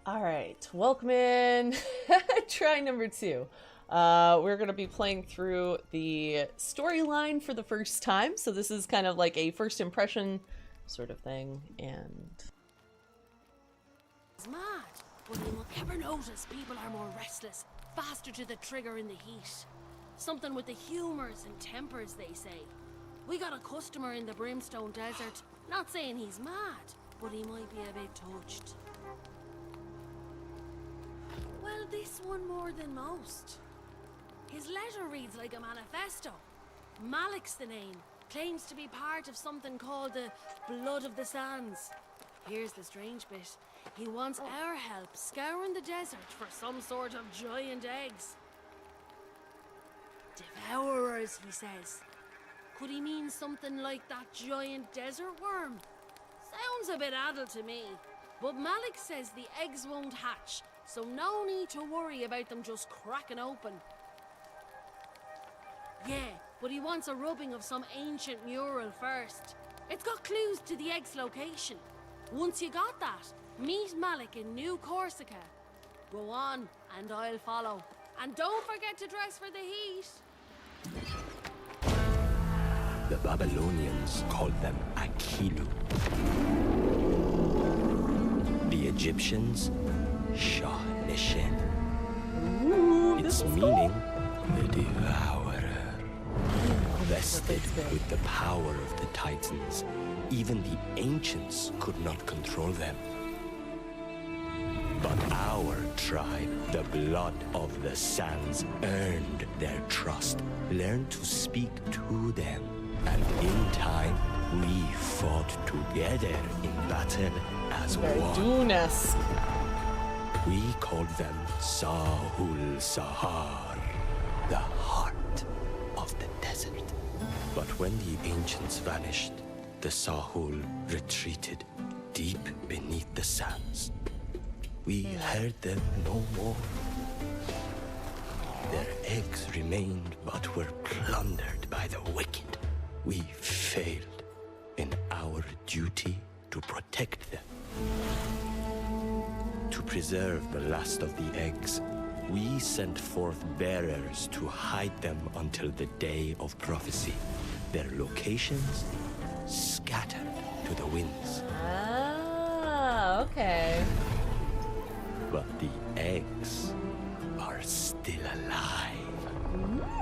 All right, welcome in. Try number 2. We're going to be playing through the storyline for the first time. So this is kind of like a first impression sort of thing. And It's mad, but you'll ever notice people are more restless, faster to the trigger in the heat. Something with the humours and tempers, they say. We got a customer in the Brimstone Desert. Not saying he's mad, but he might be a bit touched. Well, this one more than most. His letter reads like a manifesto. Malik's the name. Claims to be part of something called the Blood of the Sands. Here's the strange bit. He wants our help scouring the desert for some sort of giant eggs. Devourers, he says. Could he mean something like that giant desert worm? Sounds a bit adult to me. But Malik says the eggs won't hatch, so no need to worry about them just cracking open. Yeah, but he wants a rubbing of some ancient mural first. It's got clues to the egg's location. Once you got that, meet Malik in New Corsica. Go on, and I'll follow. And don't forget to dress for the heat. The Babylonians called them Akilu. The Egyptians, Shah Nishin. Its meaning, the Devourer. Vested with the power of the Titans, even the ancients could not control them. But our tribe, the Blood of the Sands, earned their trust, learned to speak to them, and in time, we fought together in battle as very one. Dune-esque. We called them Sahul Sahar, the heart of the desert. But when the ancients vanished, the Sahul retreated deep beneath the sands. We heard them no more. Their eggs remained, but were plundered by the wicked. We failed in our duty to protect them. To preserve the last of the eggs, we sent forth bearers to hide them until the day of prophecy. Their locations scattered to the winds. Ah, okay. But the eggs are still alive.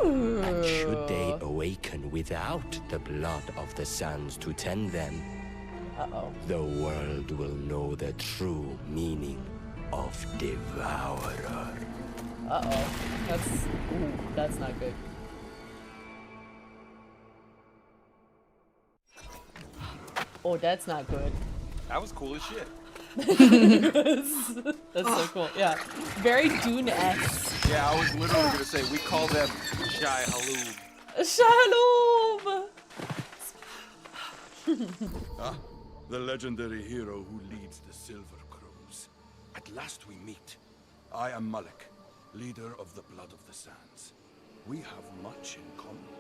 Ooh. And should they awaken without the blood of the sands to tend them, the world will know the true meaning of Devourer. That's not good. Oh, that's not good. That was cool as shit. That's so cool. Yeah. Very Dune-esque. Yeah, I was literally gonna say, we call them Shai Halub. Shalom! The legendary hero who leads the Silver Crows. At last we meet. I am Malik, leader of the Blood of the Sands. We have much in common,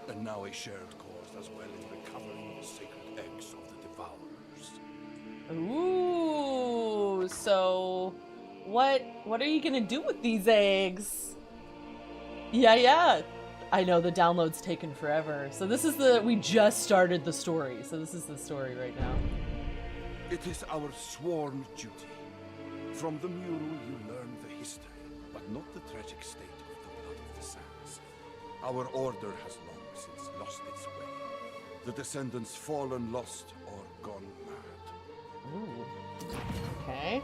and now a shared cause as well in recovering the sacred eggs of the Devourers. Ooh, so what are you gonna do with these eggs? Yeah. I know the download's taken forever. So this is we just started the story. So this is the story right now. It is our sworn duty. From the mural you learn the history, but not the tragic state of the Blood of the Sands. Our order has long since lost its way. The descendants fallen lost or gone mad. Ooh. Okay.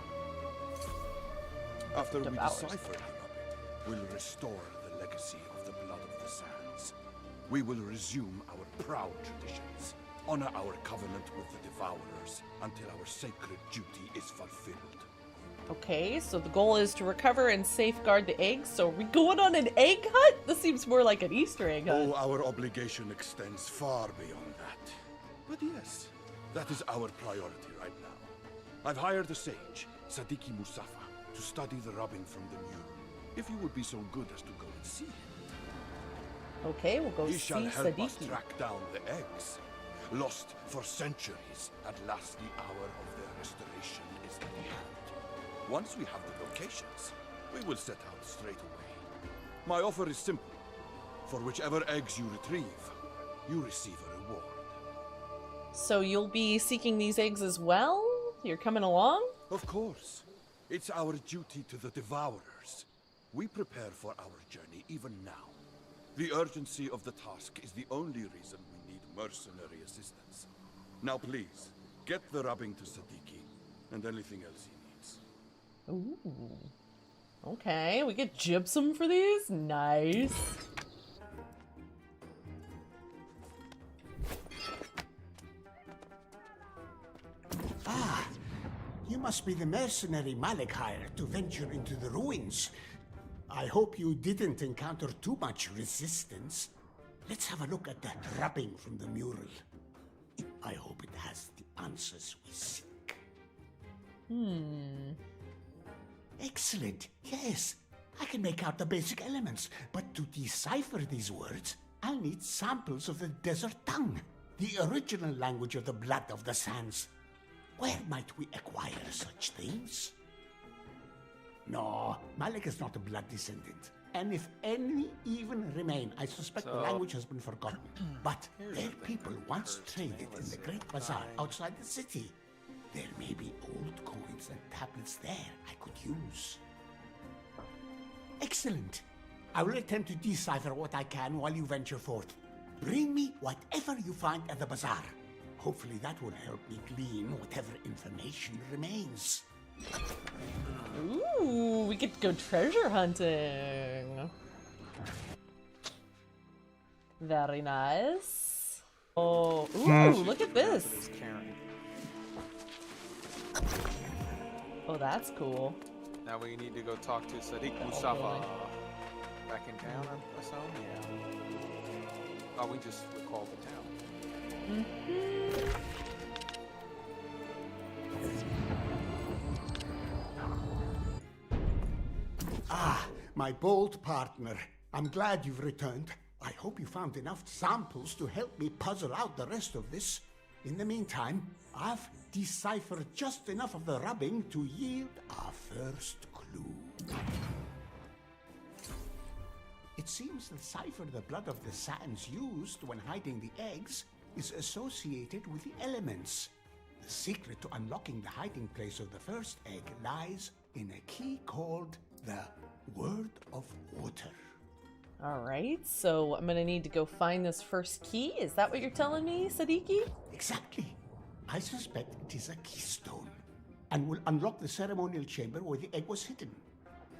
After we Devours. decipher the Rabbit, we'll restore the legacy of the Blood of the Sands. We will resume our proud traditions, honor our covenant with the Devourers until our sacred duty is fulfilled. Okay, so the goal is to recover and safeguard the eggs. So are we going on an egg hunt? This seems more like an Easter egg hunt. Oh, our obligation extends far beyond that. But yes, that is our priority right now. I've hired a sage, Sadiki Musafa, to study the rubbing from the mural. If you would be so good as to go and see him. Okay, we'll go He see shall help us Sadiki. track down the eggs. Lost for centuries, at last the hour of their restoration is at hand. Once we have the locations, we will set out straight away. My offer is simple. For whichever eggs you retrieve, you receive a reward. So you'll be seeking these eggs as well? You're coming along? Of course. It's our duty to the Devourers. We prepare for our journey even now. The urgency of the task is the only reason we need mercenary assistance. Now please, get the rubbing to Sadiki, and anything else he needs. Ooh. Okay, we get gypsum for these? Nice. Ah, you must be the mercenary Malik hired to venture into the ruins. I hope you didn't encounter too much resistance. Let's have a look at that rubbing from the mural. I hope it has the answers we seek. Excellent. Yes, I can make out the basic elements, but to decipher these words, I'll need samples of the desert tongue, the original language of the blood of the sands. Where might we acquire such things? No, Malik is not a blood descendant. And if any even remain, I suspect the language has been forgotten. But their people once traded in the Great Bazaar outside the city. There may be old coins and tablets there I could use. Excellent. I will attempt to decipher what I can while you venture forth. Bring me whatever you find at the bazaar. Hopefully that will help me glean whatever information remains. Ooh, we get to go treasure hunting. Very nice. Oh, ooh, look at this. This Karen. Oh, that's cool. Now we need to go talk to Sadiq Mustafa. Back in town, I assume? Yeah. Oh, we just recalled the town. Ah, my bold partner. I'm glad you've returned. I hope you found enough samples to help me puzzle out the rest of this. In the meantime, I've deciphered just enough of the rubbing to yield our first clue. It seems the cipher the blood of the sands used when hiding the eggs is associated with the elements. The secret to unlocking the hiding place of the first egg lies in a key called the Word of Water. Alright, so I'm gonna need to go find this first key. Is that what you're telling me, Sadiki? Exactly. I suspect it is a keystone and will unlock the ceremonial chamber where the egg was hidden.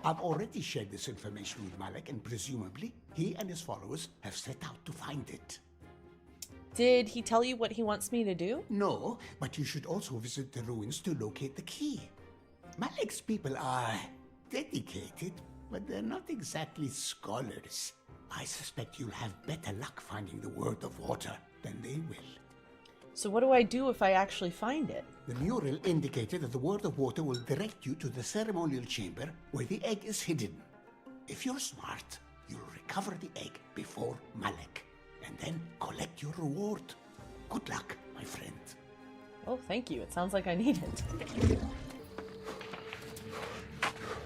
I've already shared this information with Malik, and presumably he and his followers have set out to find it. Did he tell you what he wants me to do? No, but you should also visit the ruins to locate the key. Malik's people are dedicated, but they're not exactly scholars. I suspect you'll have better luck finding the Word of Water than they will. So what do I do if I actually find it? The mural indicated that the Word of Water will direct you to the ceremonial chamber where the egg is hidden. If you're smart, you'll recover the egg before Malik, and then collect your reward. Good luck, my friend. Oh, thank you. It sounds like I need it.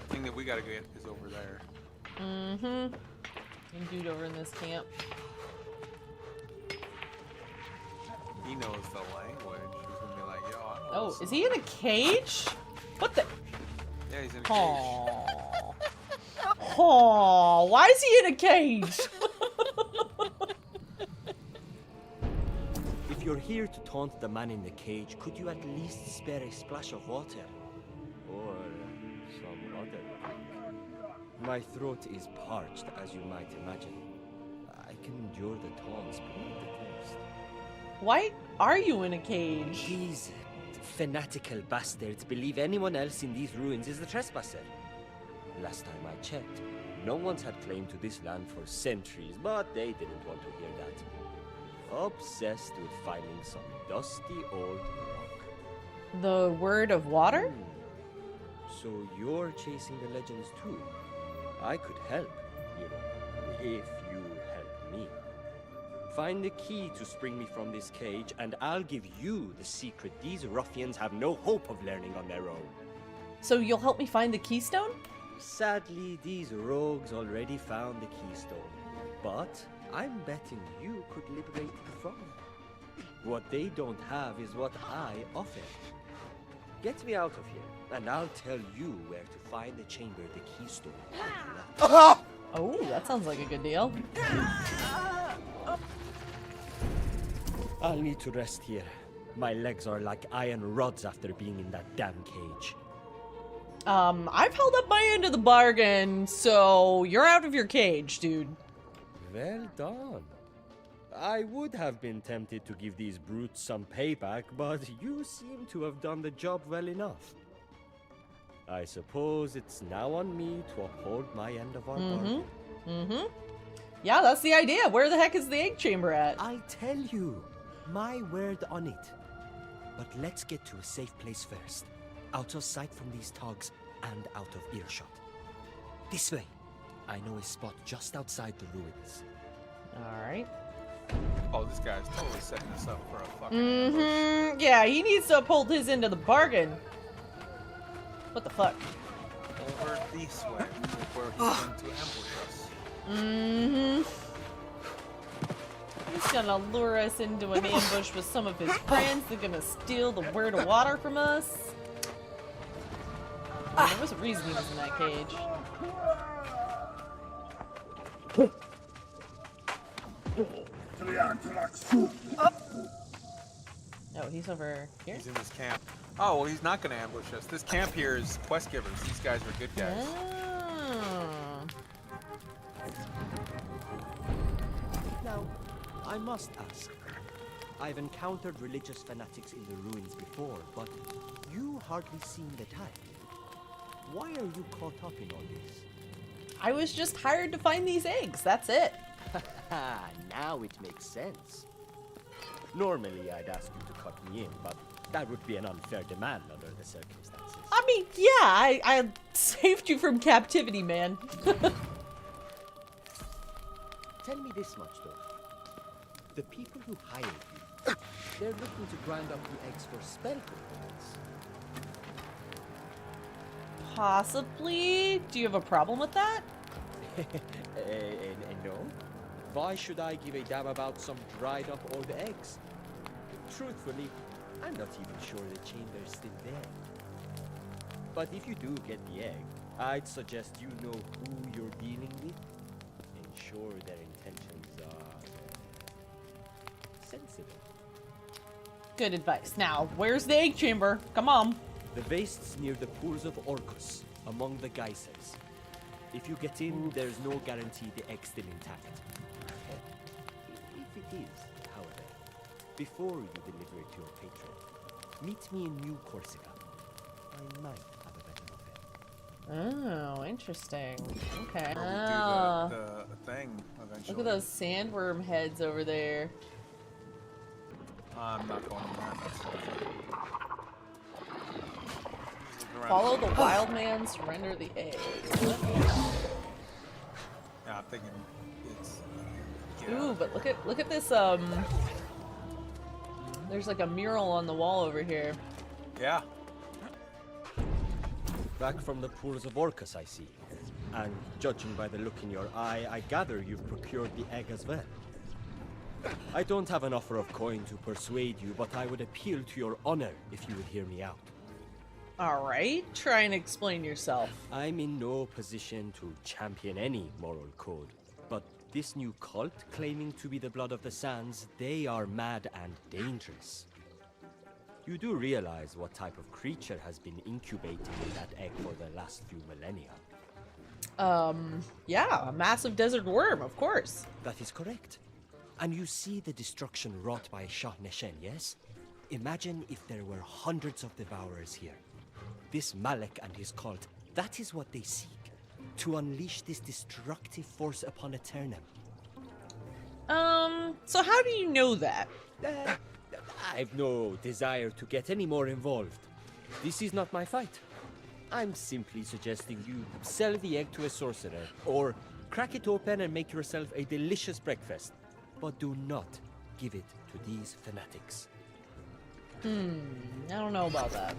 Thing that we gotta get is over there. Mm-hmm. Some dude over in this camp. He knows the language. He's gonna be like, yo, I know Oh, this is he in a cage? What the? Yeah, he's in a cage. Aww. Aww, why is he in a cage? If you're here to taunt the man in the cage, could you at least spare a splash of water? Or some other drink? My throat is parched, as you might imagine. I can endure the taunts, but not the thirst. Why are you in a cage? These fanatical bastards believe anyone else in these ruins is the trespasser. Last time I checked, no one's had claim to this land for centuries, but they didn't want to hear that. Obsessed with finding some dusty old rock. The Word of Water? So you're chasing the legends too? I could help, you know, if you help me. Find the key to spring me from this cage, and I'll give you the secret these ruffians have no hope of learning on their own. So you'll help me find the keystone? Sadly, these rogues already found the keystone. But I'm betting you could liberate it from them. What they don't have is what I offer. Get me out of here, and I'll tell you where to find the chamber the keystone. Oh, that sounds like a good deal. I'll need to rest here. My legs are like iron rods after being in that damn cage. I've held up my end of the bargain, so you're out of your cage, dude. Well done. I would have been tempted to give these brutes some payback, but you seem to have done the job well enough. I suppose it's now on me to uphold my end of our bargain. Yeah, that's the idea. Where the heck is the egg chamber at? I'll tell you. My word on it. But let's get to a safe place first. Out of sight from these thugs and out of earshot. This way. I know a spot just outside the ruins. Alright. Oh, this guy's totally setting us up for a fucking ambush. Yeah, he needs to uphold his end of the bargain. What the fuck? Over this way, where he's going to ambush us. He's gonna lure us into an ambush with some of his friends. They're gonna steal the word of water from us. There was a reason he was in that cage. Oh, he's over here? He's in this camp. Oh, well, he's not going to ambush us. This camp here is quest givers. These guys are good guys. Oh. Now, I must ask. I've encountered religious fanatics in the ruins before, but you hardly seem the type. Why are you caught up in all this? I was just hired to find these eggs, that's it. Now it makes sense. Normally, I'd ask you to cut me in, but that would be an unfair demand under the circumstances. I mean, yeah, I saved you from captivity, man. Tell me this much, though. The people who hired you, they're looking to grind up the eggs for spell components. Possibly. Do you have a problem with that? No. Why should I give a damn about some dried up old eggs? Truthfully, I'm not even sure the chamber's still there. But if you do get the egg, I'd suggest you know who you're dealing with. Ensure their intentions are sensible. Good advice. Now, where's the egg chamber? Come on. The vaste's near the pools of Orcus, among the geysers. If you get in, there's no guarantee the egg's still intact. If it is, however, before you deliver it to your patron, meet me in New Corsica. I might have a better offer. Oh, interesting. Okay. Where we Ah. do the thing eventually. Look at those sandworm heads over there. I'm not going there. Follow the wild man, surrender the egg. Yeah, I'm thinking it's. Ooh, but look at this. There's like a mural on the wall over here. Yeah. Back from the pools of Orcus, I see. And judging by the look in your eye, I gather you've procured the egg as well. I don't have an offer of coin to persuade you, but I would appeal to your honor if you would hear me out. Alright, try and explain yourself. I'm in no position to champion any moral code, but this new cult claiming to be the blood of the sands, they are mad and dangerous. You do realize what type of creature has been incubating in that egg for the last few millennia? Yeah, a massive desert worm, of course. That is correct. And you see the destruction wrought by Shah Neshen, yes? Imagine if there were hundreds of devourers here. This Malik and his cult, that is what they seek. To unleash this destructive force upon Eternum. So how do you know that? I've no desire to get any more involved. This is not my fight. I'm simply suggesting you sell the egg to a sorcerer, or crack it open and make yourself a delicious breakfast. But do not give it to these fanatics. I don't know about that.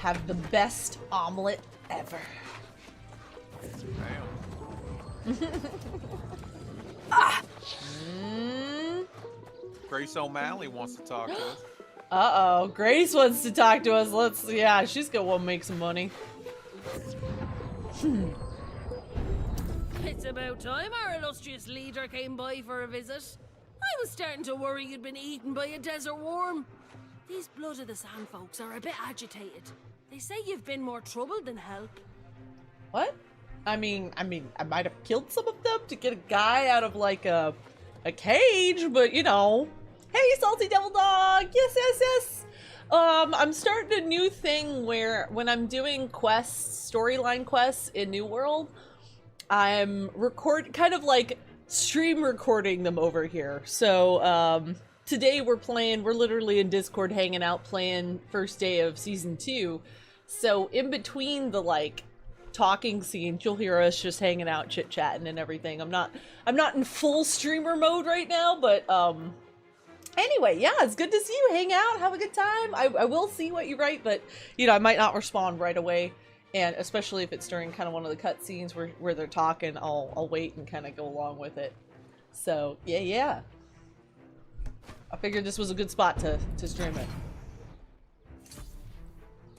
have the best omelet ever. Damn. Grace O'Malley wants to talk to us. Uh-oh, Grace wants to talk to us. Yeah, she's gonna want to make some money. It's about time our illustrious leader came by for a visit. I was starting to worry you'd been eaten by a desert worm. These Blood of the Sand folks are a bit agitated. They say you've been more trouble than help. What? I mean, I might have killed some of them to get a guy out of like a cage, but you know. Hey, Salty Devil Dog! Yes! I'm starting a new thing where when I'm doing quests, storyline quests in New World, I'm kind of like stream recording them over here. So, today we're literally in Discord hanging out playing first day of season 2. So in between the like talking scenes, you'll hear us just hanging out, chit-chatting and everything. I'm not in full streamer mode right now, but anyway, yeah, it's good to see you. Hang out, have a good time. I will see what you write, but you know, I might not respond right away. And especially if it's during kind of one of the cutscenes where they're talking, I'll wait and kind of go along with it. So yeah. I figured this was a good spot to stream it.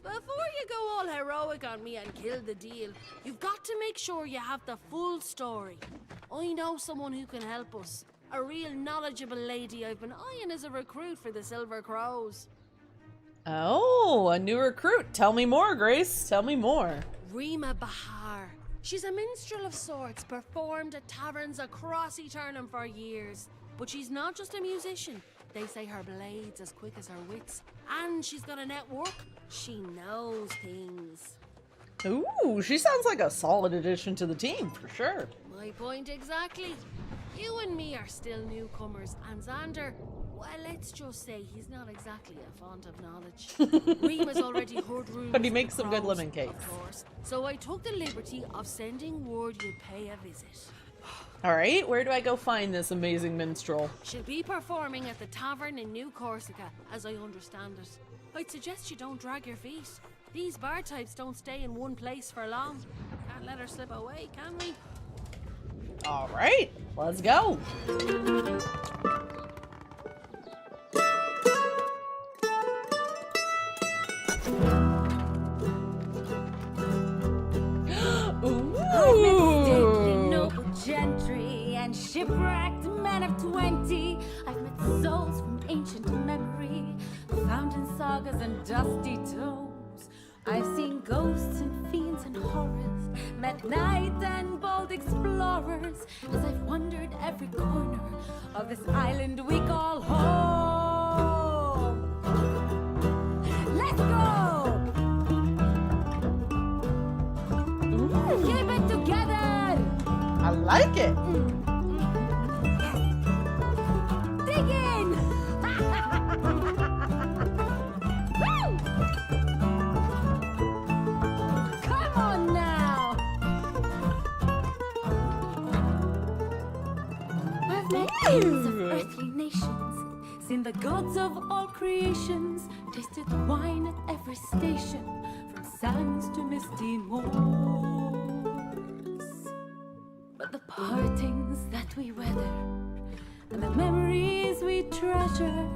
Before you go all heroic on me and kill the deal, you've got to make sure you have the full story. I know someone who can help us. A real knowledgeable lady I've been eyeing as a recruit for the Silver Crows. Oh, a new recruit. Tell me more, Grace. Tell me more. Rima Bahar. She's a minstrel of sorts, performed at taverns across Eternum for years. But she's not just a musician. They say her blade's as quick as her wits. And she's got a network. She knows things. Ooh, she sounds like a solid addition to the team, for sure. My point exactly. You and me are still newcomers, and Xander, well, let's just say he's not exactly a font of knowledge. Rima's already heard rumors. But he makes some good crows, lemon cakes. of course. So I took the liberty of sending word you'd pay a visit. Alright, where do I go find this amazing minstrel? She'll be performing at the tavern in New Corsica, as I understand it. I'd suggest you don't drag your feet. These bar types don't stay in one place for long. Can't let her slip away, can we? Alright, let's go. Ooh. Noble gentry and shipwrecked men of 20. I've met souls from ancient memory, found in sagas and dusty tomes. I've seen ghosts and fiends and horrors, met knights and bold explorers, as I've wandered every corner of this island we call home. Let's go! Ooh, Keep it together! I like it. Dig in! Woo! Come on now! I've met kings of earthly nations, seen the gods of all creations, tasted wine at every station, from sands to misty moors. But the partings that we weather and the memories we treasure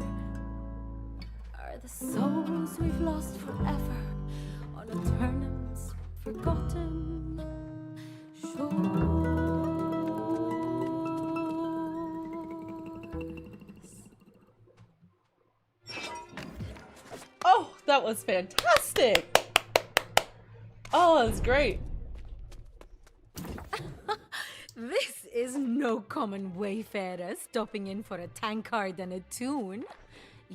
are the souls we've lost forever on Eternum's forgotten shores. Oh, that was fantastic. Oh, that was great. This is no common wayfarer stopping in for a tankard and a tune.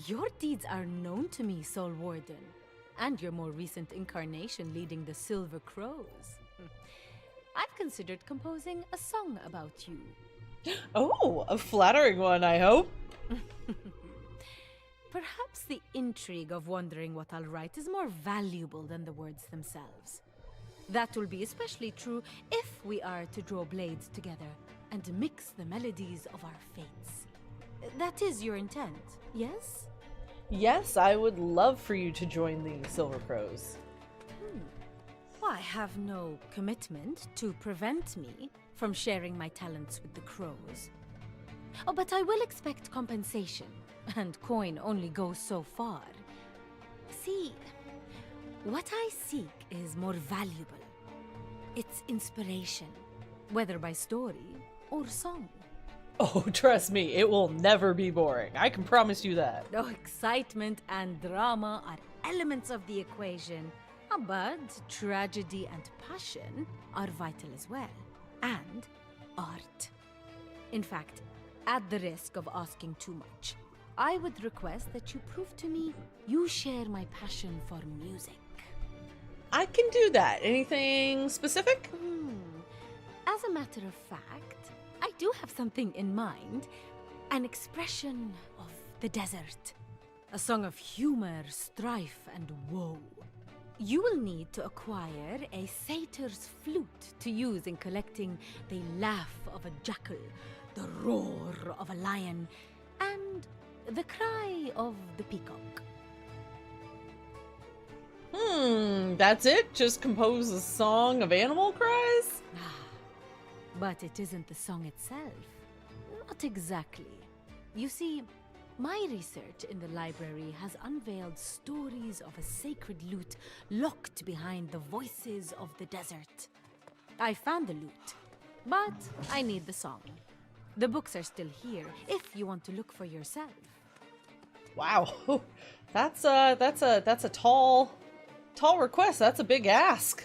Your deeds are known to me, Soul Warden, and your more recent incarnation leading the Silver Crows. I've considered composing a song about you. Oh, a flattering one, I hope. Perhaps the intrigue of wondering what I'll write is more valuable than the words themselves. That will be especially true if we are to draw blades together and mix the melodies of our fates. That is your intent, yes? Yes, I would love for you to join the Silver Crows. I have no commitment to prevent me from sharing my talents with the crows. Oh, but I will expect compensation, and coin only goes so far. See, what I seek is more valuable. It's inspiration, whether by story or song. Oh, trust me, it will never be boring. I can promise you that. Oh, excitement and drama are elements of the equation, but tragedy and passion are vital as well, and art. In fact, at the risk of asking too much, I would request that you prove to me you share my passion for music. I can do that. Anything specific? As a matter of fact, I do have something in mind. An expression of the desert. A song of humor, strife, and woe. You will need to acquire a satyr's flute to use in collecting the laugh of a jackal, the roar of a lion, and the cry of the peacock. That's it? Just compose a song of animal cries? But it isn't the song itself. Not exactly. You see, my research in the library has unveiled stories of a sacred lute locked behind the voices of the desert. I found the lute, but I need the song. The books are still here, if you want to look for yourself. Wow. That's a tall request. That's a big ask.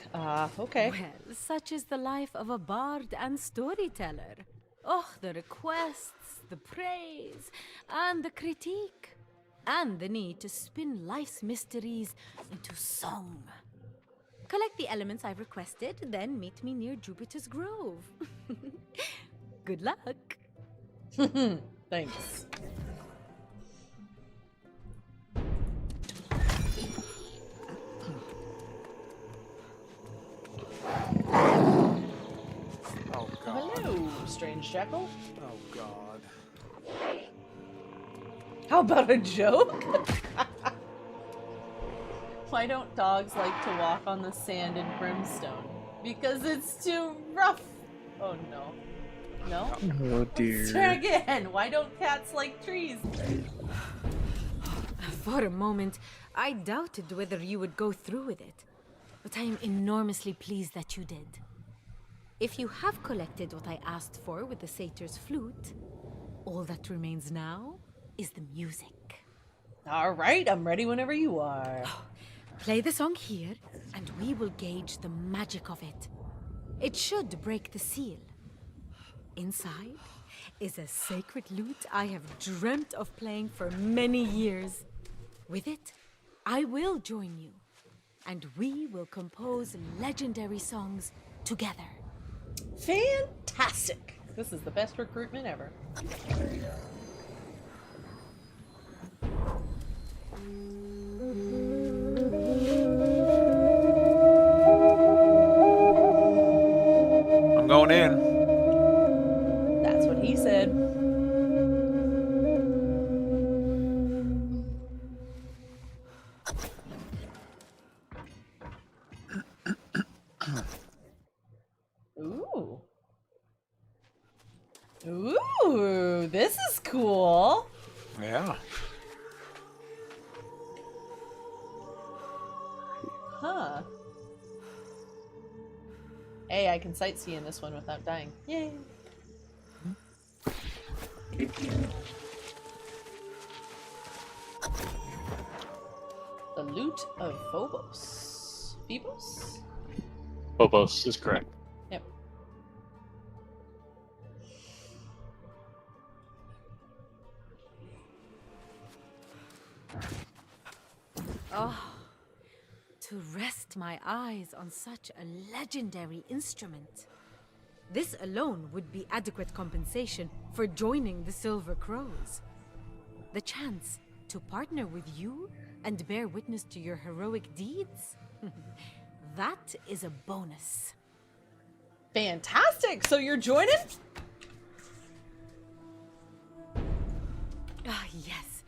Okay. Well, such is the life of a bard and storyteller. Oh, the requests, the praise, and the critique, and the need to spin life's mysteries into song. Collect the elements I've requested, then meet me near Jupiter's Grove. Good luck. Thanks. Oh god. Hello, strange jackal. Oh god. How about a joke? Why don't dogs like to walk on the sand in Brimstone? Because it's too rough. Oh no. No? Oh dear. Try again. Why don't cats like trees? For a moment, I doubted whether you would go through with it. But I am enormously pleased that you did. If you have collected what I asked for with the satyr's flute, all that remains now is the music. All right, I'm ready whenever you are. Play the song here, and we will gauge the magic of it. It should break the seal. Inside is a sacred lute I have dreamt of playing for many years. With it, I will join you, and we will compose legendary songs together. Fantastic! This is the best recruitment ever. I'm going in. That's what he said. Ooh. Ooh, this is cool. Yeah. Huh. Hey, I can sightsee in this one without dying. Yay. The Lute of Phobos. Phobos? Phobos is correct. Yep. Oh, to rest my eyes on such a legendary instrument. This alone would be adequate compensation for joining the Silver Crows. The chance to partner with you and bear witness to your heroic deeds? That is a bonus. Fantastic! So you're joining? Ah, yes.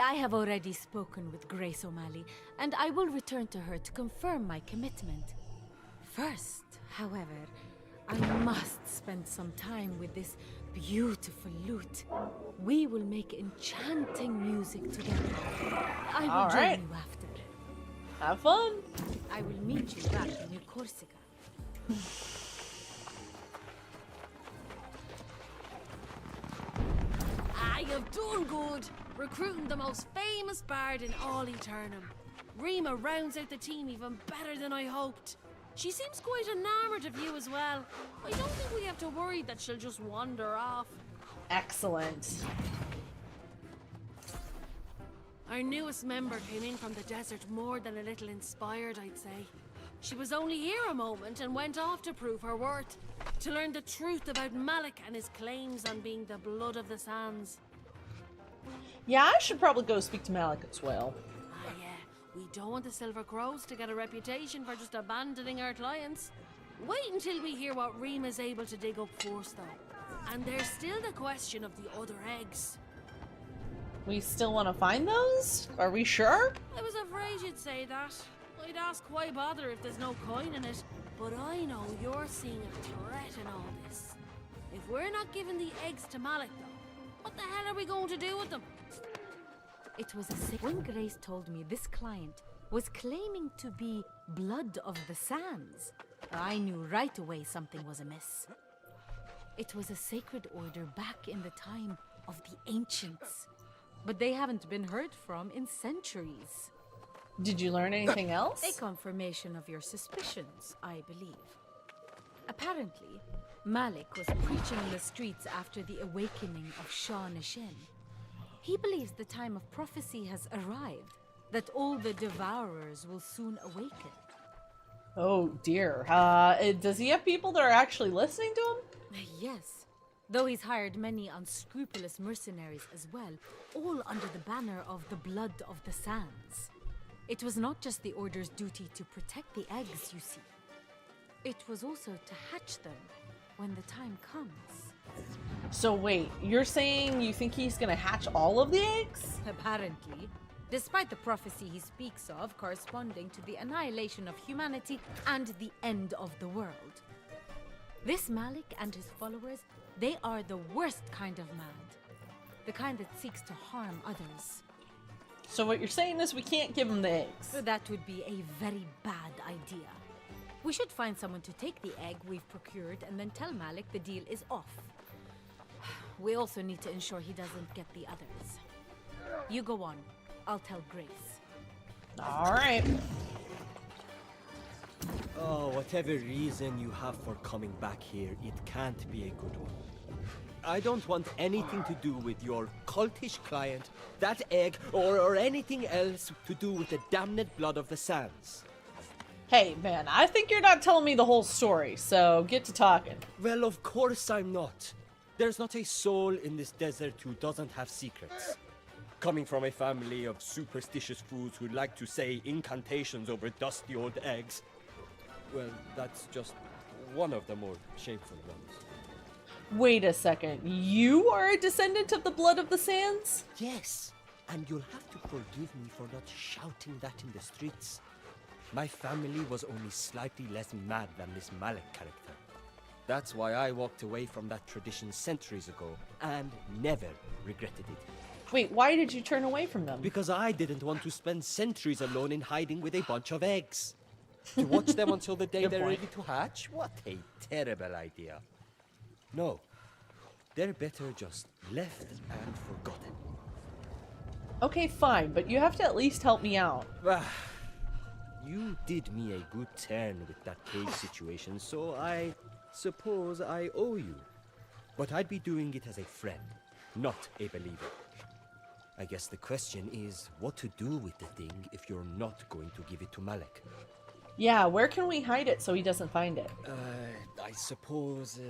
I have already spoken with Grace O'Malley, and I will return to her to confirm my commitment. First, however, I must spend some time with this beautiful lute. We will make enchanting music together. I will All right. join you after. Have fun. I will meet you back in New Corsica. I have done good, recruiting the most famous bard in all Eternum. Rima rounds out the team even better than I hoped. She seems quite enamored of you as well. I don't think we have to worry that she'll just wander off. Excellent. Our newest member came in from the desert more than a little inspired, I'd say. She was only here a moment and went off to prove her worth, to learn the truth about Malik and his claims on being the blood of the sands. Yeah, I should probably go speak to Malik as well. Ah, yeah. We don't want the Silver Crows to get a reputation for just abandoning our clients. Wait until we hear what Rima's able to dig up first, though. And there's still the question of the other eggs. We still want to find those? Are we sure? I was afraid you'd say that. I'd ask why bother if there's no coin in it. But I know you're seeing a threat in all this. If we're not giving the eggs to Malik, though, what the hell are we going to do with them? It was when Grace told me this client was claiming to be blood of the sands, I knew right away something was amiss. It was a sacred order back in the time of the ancients, but they haven't been heard from in centuries. Did you learn anything else? A confirmation of your suspicions, I believe. Apparently, Malik was preaching in the streets after the awakening of Shah Nishin. He believes the time of prophecy has arrived, that all the devourers will soon awaken. Oh dear. Does he have people that are actually listening to him? Yes, though he's hired many unscrupulous mercenaries as well, all under the banner of the blood of the sands. It was not just the Order's duty to protect the eggs, you see. It was also to hatch them when the time comes. So wait, you're saying you think he's gonna hatch all of the eggs? Apparently, despite the prophecy he speaks of corresponding to the annihilation of humanity and the end of the world. This Malik and his followers, they are the worst kind of mad. The kind that seeks to harm others. So what you're saying is we can't give him the eggs. That would be a very bad idea. We should find someone to take the egg we've procured and then tell Malik the deal is off. We also need to ensure he doesn't get the others. You go on. I'll tell Grace. All right. Oh, whatever reason you have for coming back here, it can't be a good one. I don't want anything to do with your cultish client, that egg, or anything else to do with the damned blood of the sands. Hey, man, I think you're not telling me the whole story, so get to talking. Well, of course I'm not. There's not a soul in this desert who doesn't have secrets. Coming from a family of superstitious fools who like to say incantations over dusty old eggs, well, that's just one of the more shameful ones. Wait a second, you are a descendant of the blood of the sands? Yes, and you'll have to forgive me for not shouting that in the streets. My family was only slightly less mad than this Malik character. That's why I walked away from that tradition centuries ago, and never regretted it. Wait, why did you turn away from them? Because I didn't want to spend centuries alone in hiding with a bunch of eggs. To watch them until the day Good they're point. ready to hatch? What a terrible idea. No, they're better just left and forgotten. Okay, fine, but you have to at least help me out. You did me a good turn with that cave situation, so I suppose I owe you. But I'd be doing it as a friend, not a believer. I guess the question is what to do with the thing if you're not going to give it to Malik. Yeah, where can we hide it so he doesn't find it? I suppose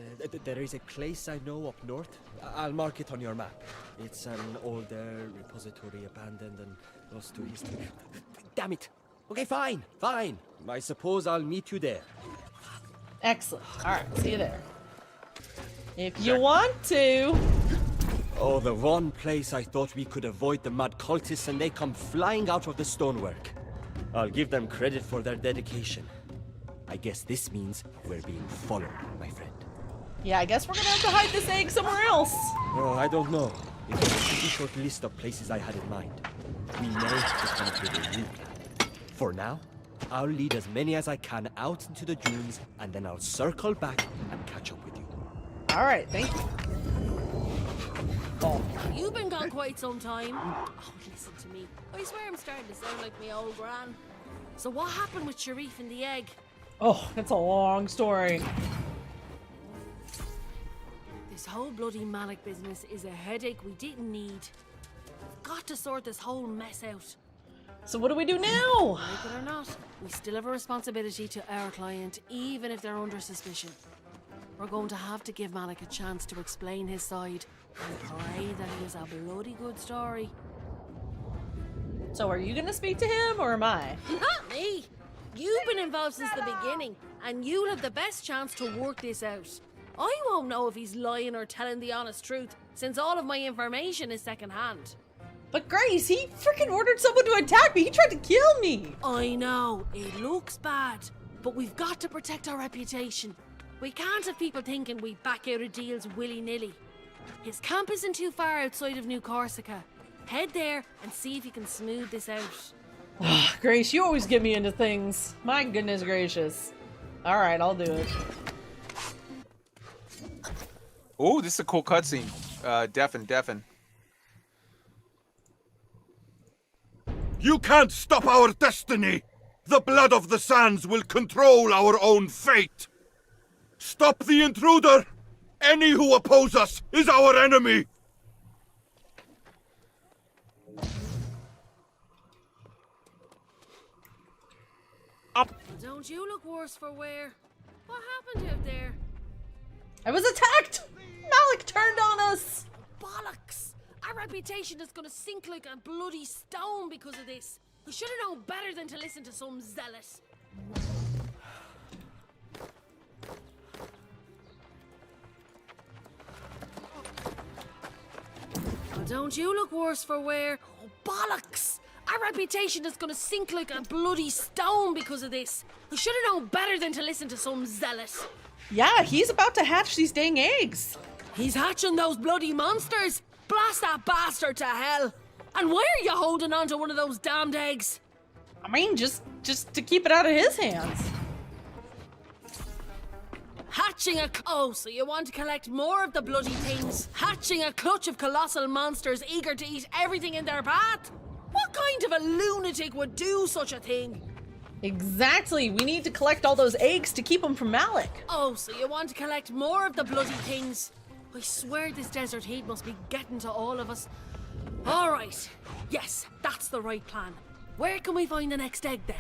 there is a place I know up north. I'll mark it on your map. It's an older repository abandoned and lost to history. Damn it! Okay, fine. I suppose I'll meet you there. Excellent. Alright, see you there. If you want to. Oh, the one place I thought we could avoid the mad cultists and they come flying out of the stonework. I'll give them credit for their dedication. I guess this means we're being followed, my friend. Yeah, I guess we're gonna have to hide this egg somewhere else. Oh, I don't know. It was a pretty short list of places I had in mind. We may just come up with a new plan. For now, I'll lead as many as I can out into the dunes, and then I'll circle back and catch up with you. All right, thank you. Oh, You've been gone quite some time. Oh, listen to me. I swear I'm starting to sound like my old gran. So what happened with Sharif and the egg? oh, it's a long story. This whole bloody Malik business is a headache we didn't need. We've got to sort this whole mess out. So what do we do now? Like it or not, we still have a responsibility to our client, even if they're under suspicion. We're going to have to give Malik a chance to explain his side and pray that he has a bloody good story. So are you gonna speak to him or am I? Not me! You've been involved since the beginning, and you'll have the best chance to work this out. I won't know if he's lying or telling the honest truth, since all of my information is secondhand. But Grace, he freaking ordered someone to attack me. He tried to kill me. I know, it looks bad, but we've got to protect our reputation. We can't have people thinking we back out of deals willy-nilly. His camp isn't too far outside of New Corsica. Head there and see if you can smooth this out. Grace, you always get me into things. My goodness gracious. All right, I'll do it. Oh, this is a cool cutscene. Deafen. You can't stop our destiny! The blood of the sands will control our own fate! Stop the intruder! Any who oppose us is our enemy! Don't you look worse for wear? What happened out there? I was attacked! Malik turned on us! Bollocks! Our reputation is gonna sink like a bloody stone because of this. We should have known better than to listen to some zealot. Well, don't you look worse for wear? Oh, bollocks! Our reputation is gonna sink like a bloody stone because of this. We should have known better than to listen to some zealot. Yeah, he's about to hatch these dang eggs. He's hatching those bloody monsters! Blast that bastard to hell! And why are you holding on to one of those damned eggs? I mean, just to keep it out of his hands. Hatching a... Oh, so you want to collect more of the bloody things? Hatching a clutch of colossal monsters eager to eat everything in their path? What kind of a lunatic would do such a thing? Exactly. We need to collect all those eggs to keep them from Malik. Oh, so you want to collect more of the bloody things? I swear this desert heat must be getting to all of us. All right. Yes, that's the right plan. Where can we find the next egg then?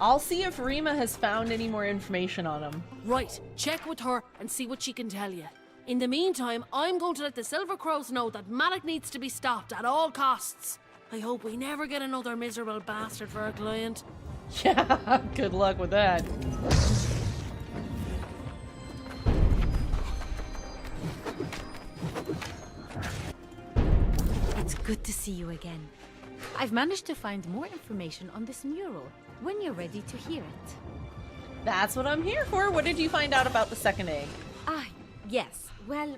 I'll see if Rima has found any more information on him. Right, check with her and see what she can tell you. In the meantime, I'm going to let the Silver Crows know that Malik needs to be stopped at all costs. I hope we never get another miserable bastard for our client. Yeah, good luck with that. It's good to see you again. I've managed to find more information on this mural when you're ready to hear it. That's what I'm here for. What did you find out about the second egg? Ah, yes. Well,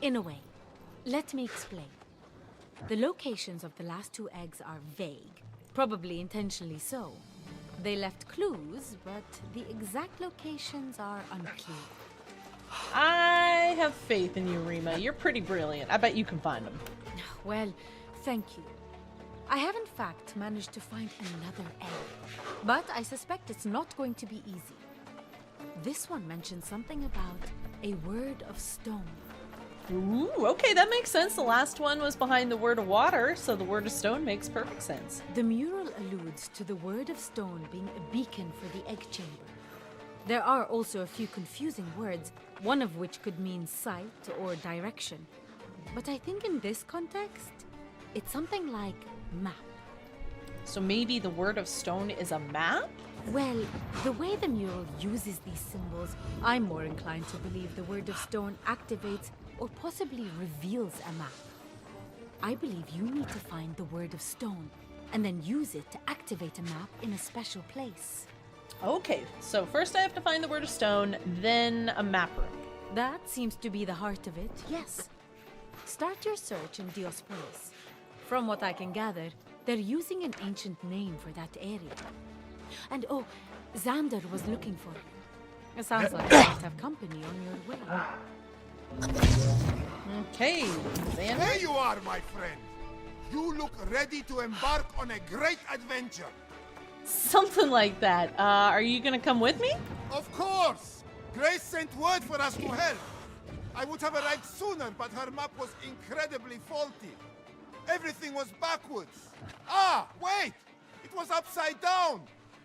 in a way. Let me explain. The locations of the last two eggs are vague, probably intentionally so. They left clues, but the exact locations are unclear. I have faith in you, Rima. You're pretty brilliant. I bet you can find them. Well, thank you. I have in fact managed to find another egg, but I suspect it's not going to be easy. This one mentions something about a word of stone. Ooh, okay, that makes sense. The last one was behind the word of water, so the word of stone makes perfect sense. The mural alludes to the word of stone being a beacon for the egg chamber. There are also a few confusing words, one of which could mean sight or direction. But I think in this context, it's something like map. So maybe the word of stone is a map? Well, the way the mural uses these symbols, I'm more inclined to believe the word of stone activates or possibly reveals a map. I believe you need to find the word of stone and then use it to activate a map in a special place. Okay, so first I have to find the word of stone, then a map room. That seems to be the heart of it, yes. Start your search in Diospolis. From what I can gather, they're using an ancient name for that area. And oh, Xander was looking for you. It sounds like you must have company on your way. Okay, Xander. There you are, my friend. You look ready to embark on a great adventure. Something like that. Are you gonna come with me? Of course! Grace sent word for us to help. I would have arrived sooner, but her map was incredibly faulty. Everything was backwards. Ah, wait! It was upside down.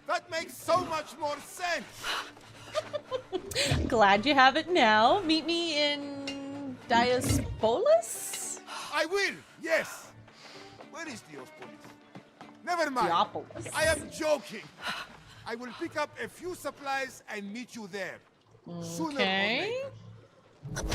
That makes so much more sense. Glad you have it now. Meet me in Diospolis? I will, yes. Where is Diospolis? Never mind. Diopolis. I am joking. I will pick up a few supplies and meet you there. Sooner or Okay. later.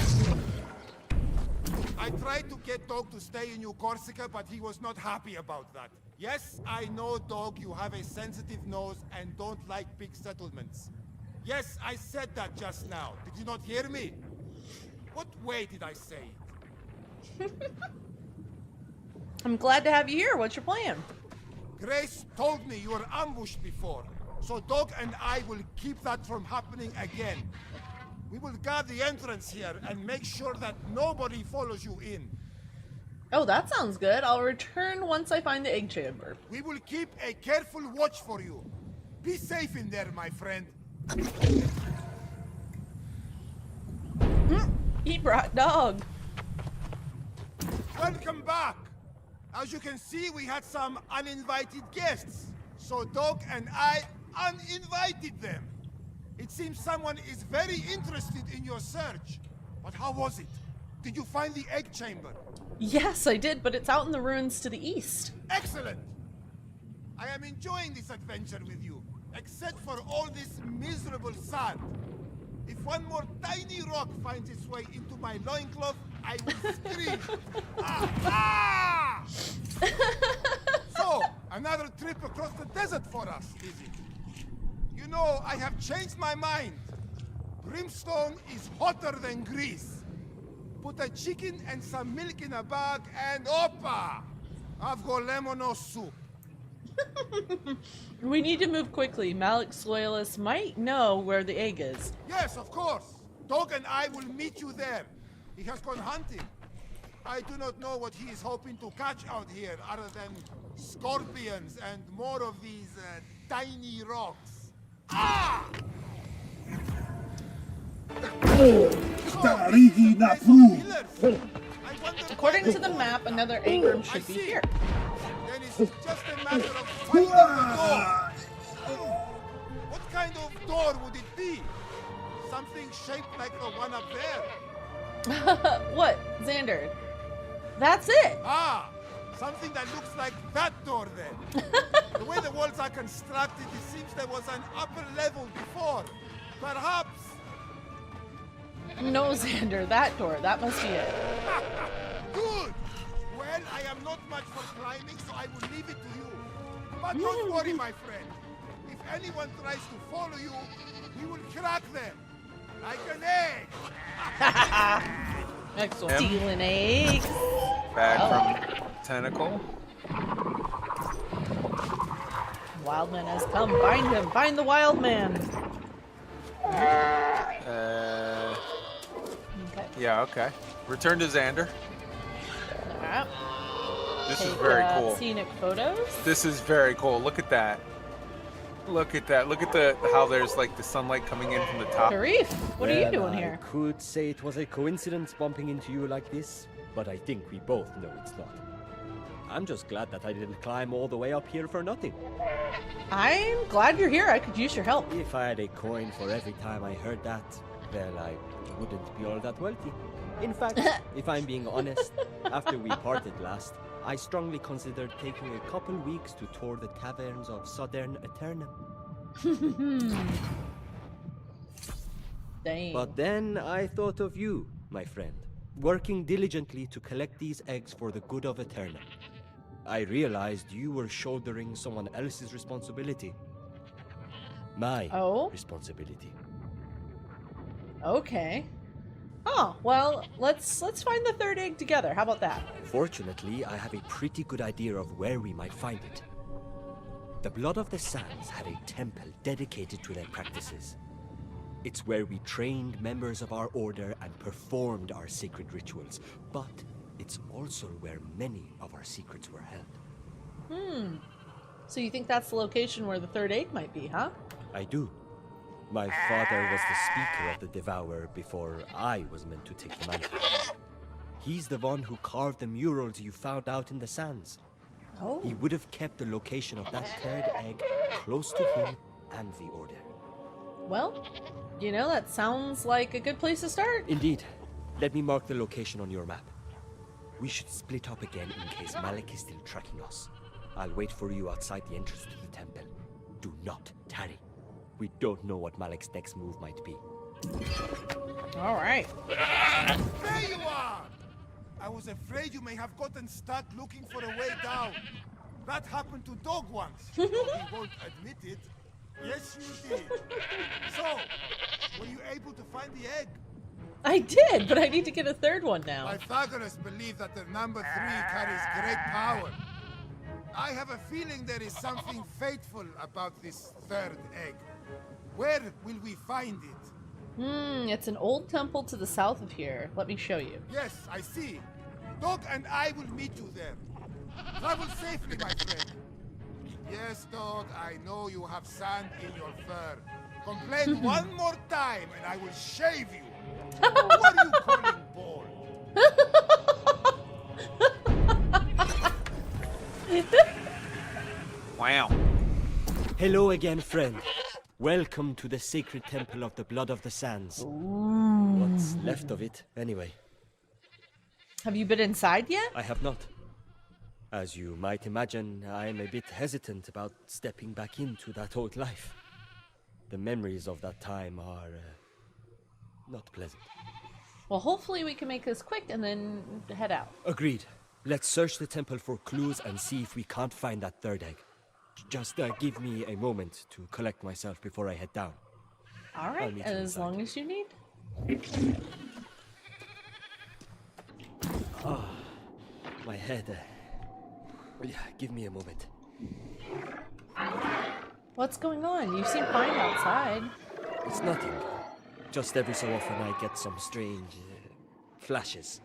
I tried to get Dog to stay in New Corsica, but he was not happy about that. Yes, I know, Dog, you have a sensitive nose and don't like big settlements. Yes, I said that just now. Did you not hear me? What way did I say it? I'm glad to have you here. What's your plan? Grace told me you were ambushed before, so Dog and I will keep that from happening again. We will guard the entrance here and make sure that nobody follows you in. Oh, that sounds good. I'll return once I find the egg chamber. We will keep a careful watch for you. Be safe in there, my friend. He brought dog. Welcome back. As you can see, we had some uninvited guests. So Dog and I uninvited them. It seems someone is very interested in your search. But how was it? Did you find the egg chamber? Yes, I did, but it's out in the ruins to the east. Excellent! I am enjoying this adventure with you, except for all this miserable sand. If one more tiny rock finds its way into my loincloth, I will scream. Ah! So, another trip across the desert for us, is it? You know, I have changed my mind. Brimstone is hotter than grease. Put a chicken and some milk in a bag and opa! I've got lemon soup. We need to move quickly. Malik's loyalists might know where the egg is. Yes, of course. Dog and I will meet you there. He has gone hunting. I do not know what he is hoping to catch out here other than scorpions and more of these tiny rocks. Ah! According to the map, another egg room should be here. Then it's just a matter of finding the door. What kind of door would it be? Something shaped like the one up there. What, Xander? That's it. Ah, something that looks like that door then. The way the walls are constructed, it seems there was an upper level before. Perhaps. No, Xander, that door. That must be it. Good. Well, I am not much for climbing, so I will leave it to you. But don't worry, my friend. If anyone tries to follow you, we will crack them. Like an egg. Excellent. Stealing eggs. Back from Tentacle. Wild man has come. Find him. Find the wild man. Okay. Yeah, okay. Return to Xander. Alright. This is Take, very cool. Scenic photos. This is very cool. Look at that. Look at that. Look at how there's like the sunlight coming in from the top. Sharif, what are you doing I here? could say it was a coincidence bumping into you like this, but I think we both know it's not. I'm just glad that I didn't climb all the way up here for nothing. I'm glad you're here. I could use your help. If I had a coin for every time I heard that, well, I wouldn't be all that wealthy. In fact, if I'm being honest, after we parted last, I strongly considered taking a couple weeks to tour the taverns of Southern Eternum. Dang. But then I thought of you, my friend, working diligently to collect these eggs for the good of Eternum. I realized you were shouldering someone else's responsibility. My Oh? responsibility. Okay. Oh, well, let's find the third egg together. How about that? Fortunately, I have a pretty good idea of where we might find it. The Blood of the Sands had a temple dedicated to their practices. It's where we trained members of our order and performed our sacred rituals, but it's also where many of our secrets were held. So you think that's the location where the third egg might be, huh? I do. My father was the speaker of the Devourer before I was meant to take the mantle. He's the one who carved the murals you found out in the sands. Oh. He would have kept the location of that third egg close to him and the Order. Well, you know, that sounds like a good place to start. Indeed. Let me mark the location on your map. We should split up again in case Malik is still tracking us. I'll wait for you outside the entrance to the temple. Do not tarry. We don't know what Malik's next move might be. All right. There you are! I was afraid you may have gotten stuck looking for a way down. That happened to Dog once. Though he won't admit it. Yes, you did. So, were you able to find the egg? I did, but I need to get a third one now. Pythagoras believed that the number 3 carries great power. I have a feeling there is something fateful about this third egg. Where will we find it? It's an old temple to the south of here. Let me show you. Yes, I see. Dog and I will meet you there. Travel safely, my friend. Yes, Dog, I know you have sand in your fur. Complain one more time and I will shave you. Who are you calling bald? Wow. Hello again, friend. Welcome to the sacred temple of the Blood of the Sands. What's left of it, anyway? Have you been inside yet? I have not. As you might imagine, I'm a bit hesitant about stepping back into that old life. The memories of that time are not pleasant. Well, hopefully we can make this quick and then head out. Agreed. Let's search the temple for clues and see if we can't find that third egg. Just give me a moment to collect myself before I head down. All right, meet you as inside. long as you need. My head. Yeah, give me a moment. What's going on? You seem fine outside. It's nothing. Just every so often I get some strange flashes.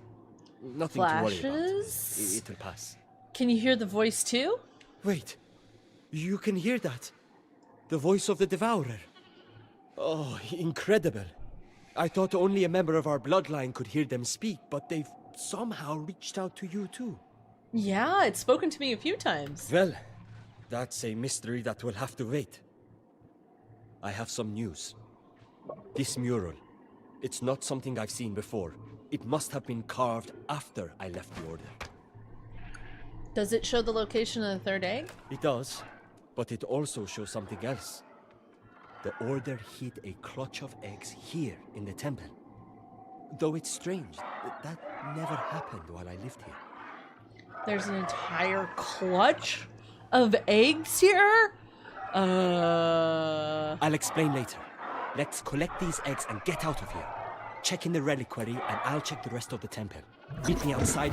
Nothing to worry about. Flashes? It'll pass. Can you hear the voice too? Wait, you can hear that? The voice of the Devourer. Oh, incredible. I thought only a member of our bloodline could hear them speak, but they've somehow reached out to you too. Yeah, it's spoken to me a few times. Well, that's a mystery that will have to wait. I have some news. This mural, it's not something I've seen before. It must have been carved after I left the Order. Does it show the location of the third egg? It does, but it also shows something else. The Order hid a clutch of eggs here in the temple. Though it's strange, that never happened while I lived here. There's an entire clutch of eggs here? I'll explain later. Let's collect these eggs and get out of here. Check in the reliquary and I'll check the rest of the temple. Meet me outside when